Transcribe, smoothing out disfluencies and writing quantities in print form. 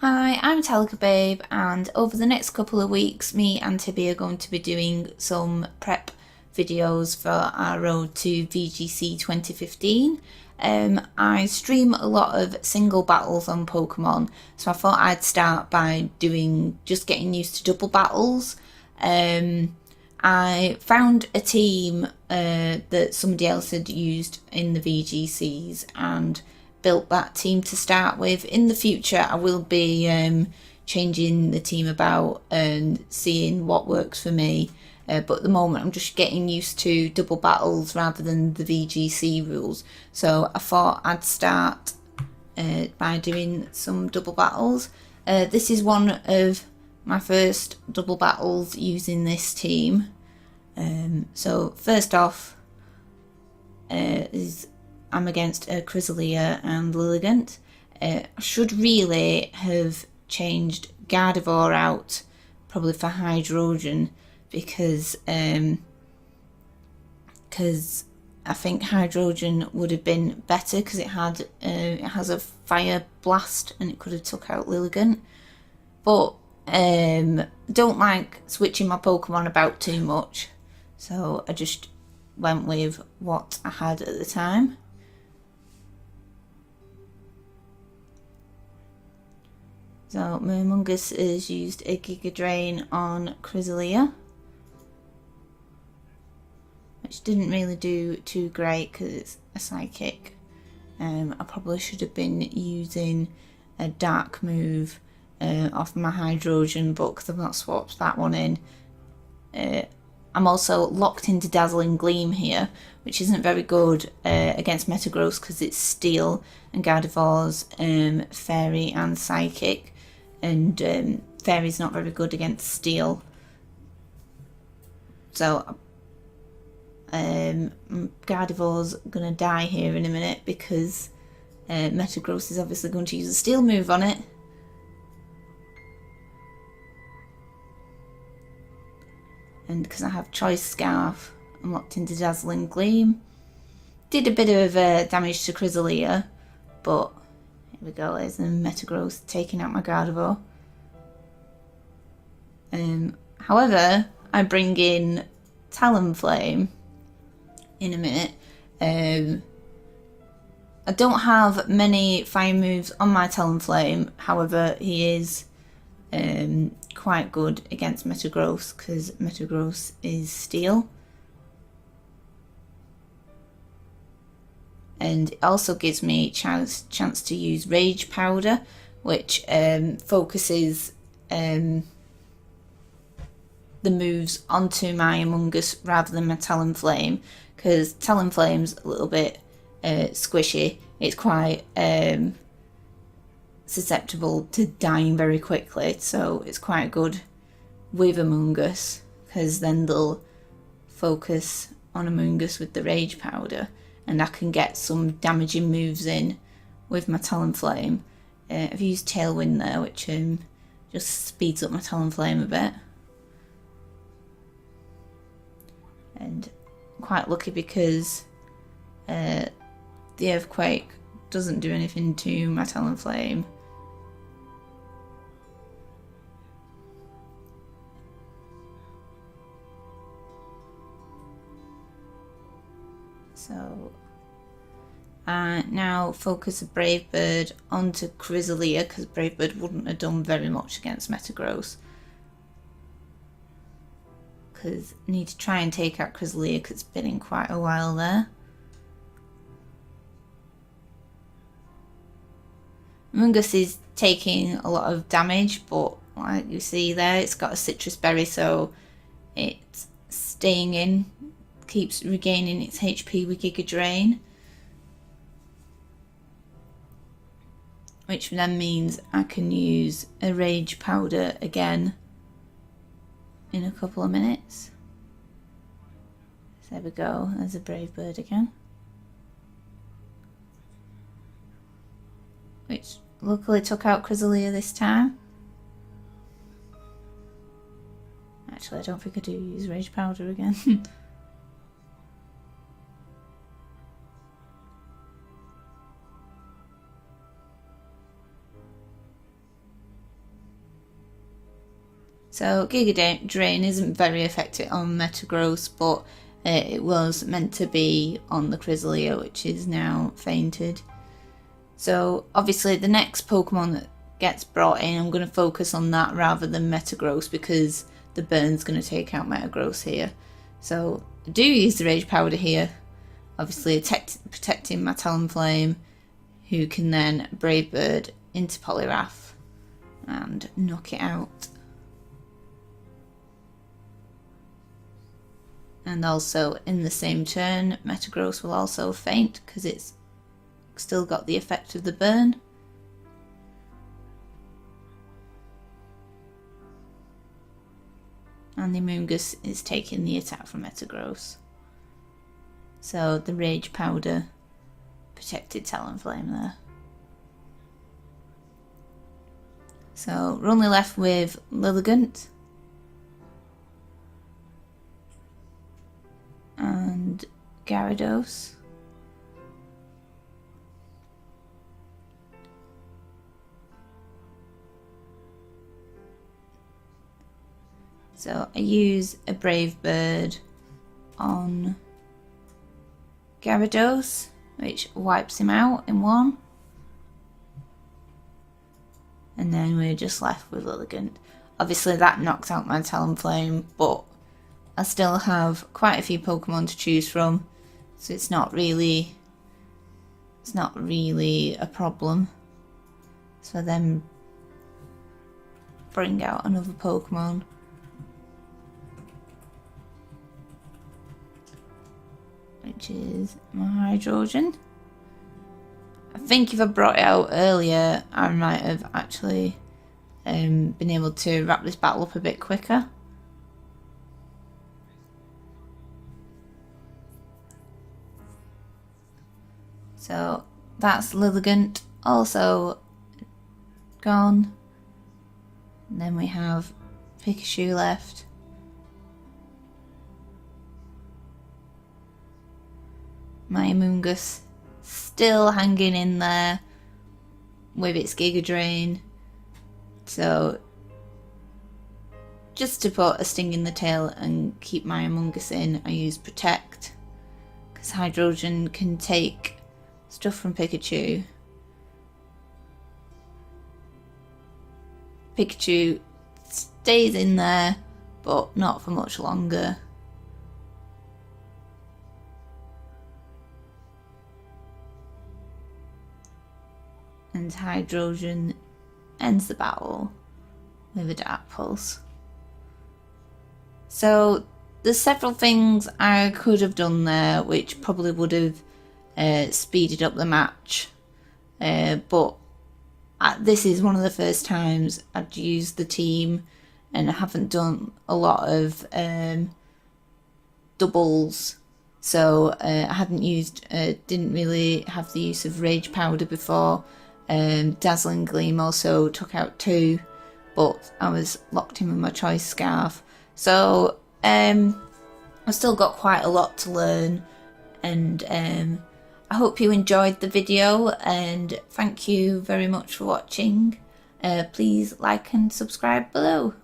Hi, I'm Tallicababe, and over the next couple of weeks, me and Tibbeh are going to be doing some prep videos for our road to VGC 2015. I stream a lot of single battles on Pokemon, so I thought I'd start by doing just getting used to double battles. I found a team that somebody else had used in the VGCs and built that team to start with. In the future, I will be changing the team about and seeing what works for me. But at the moment, I'm just getting used to double battles rather than the VGC rules. So I thought I'd start by doing some double battles. This is one of my first double battles using this team. So first off is I'm against Crysalia and Lilligant. I should really have changed Gardevoir out probably for Hydrogen because I think Hydrogen would have been better because it has a fire blast and it could have took out Lilligant. But don't like switching my Pokemon about too much, so I just went with what I had at the time. So Murmungus has used a Giga Drain on Crysalia, which didn't really do too great because it's a Psychic. I probably should have been using a Dark move off my Hydrogen, but because I've not swapped that one in. I'm also locked into Dazzling Gleam here, which isn't very good against Metagross because it's Steel and Gardevoir's Fairy and Psychic, and Fairy's not very good against Steel. So Gardevoir's gonna die here in a minute because Metagross is obviously going to use a Steel move on it. And because I have Choice Scarf, I'm locked into Dazzling Gleam. Did a bit of damage to Crysalia, but here we go, there's the Metagross taking out my Gardevoir. However, I bring in Talonflame in a minute. I don't have many fire moves on my Talonflame, however, he is quite good against Metagross because Metagross is Steel. And it also gives me chance to use Rage Powder, which focuses the moves onto my Amoonguss rather than my Talonflame, because Talonflame's a little bit squishy. It's quite susceptible to dying very quickly, so it's quite good with Amoonguss because then they'll focus on Amoonguss with the Rage Powder and I can get some damaging moves in with my Talonflame. I've used Tailwind there, which just speeds up my Talonflame a bit. And I'm quite lucky because the Earthquake doesn't do anything to my Talonflame. So I now focus a Brave Bird onto Crysalia because Brave Bird wouldn't have done very much against Metagross. Because I need to try and take out Crysalia because it's been in quite a while there. Amoonguss is taking a lot of damage, but like you see there, it's got a Citrus Berry, so it's staying in, keeps regaining its HP with Giga Drain. Which then means I can use a Rage Powder again in a couple of minutes. So there we go, there's a Brave Bird again. Which luckily took out Crysalia this time. Actually, I don't think I do use Rage Powder again. So Giga Drain isn't very effective on Metagross, but it was meant to be on the Cresselia, which is now fainted. So obviously the next Pokemon that gets brought in, I'm going to focus on that rather than Metagross, because the burn's going to take out Metagross here. So I do use the Rage Powder here, obviously protecting my Talonflame, who can then Brave Bird into Poliwrath and knock it out. And also in the same turn, Metagross will also faint because it's still got the effect of the burn. And the Amoonguss is taking the attack from Metagross. So the Rage Powder protected Talonflame there. So we're only left with Lilligant and Gyarados. So I use a Brave Bird on Gyarados, which wipes him out in one. And then we're just left with Lilligant. Obviously that knocks out my Talonflame, but I still have quite a few Pokemon to choose from, so it's not really a problem. So then bring out another Pokemon. Which is my Hydrogen. I think if I brought it out earlier, I might have actually been able to wrap this battle up a bit quicker. So that's Lilligant also gone. And then we have Pikachu left. My Amoonguss still hanging in there with its Giga Drain. So just to put a sting in the tail and keep my Amoonguss in, I use Protect, because Hydrogen can take stuff from Pikachu. Pikachu stays in there, but not for much longer. And Hydrogen ends the battle with a Dark Pulse. So there's several things I could have done there which probably would have speeded up the match, but this is one of the first times I'd used the team and I haven't done a lot of doubles. So I hadn't used, didn't really have the use of Rage Powder before. Dazzling Gleam also took out 2, but I was locked in with my Choice Scarf. So I've still got quite a lot to learn, and I hope you enjoyed the video, and thank you very much for watching. Please like and subscribe below.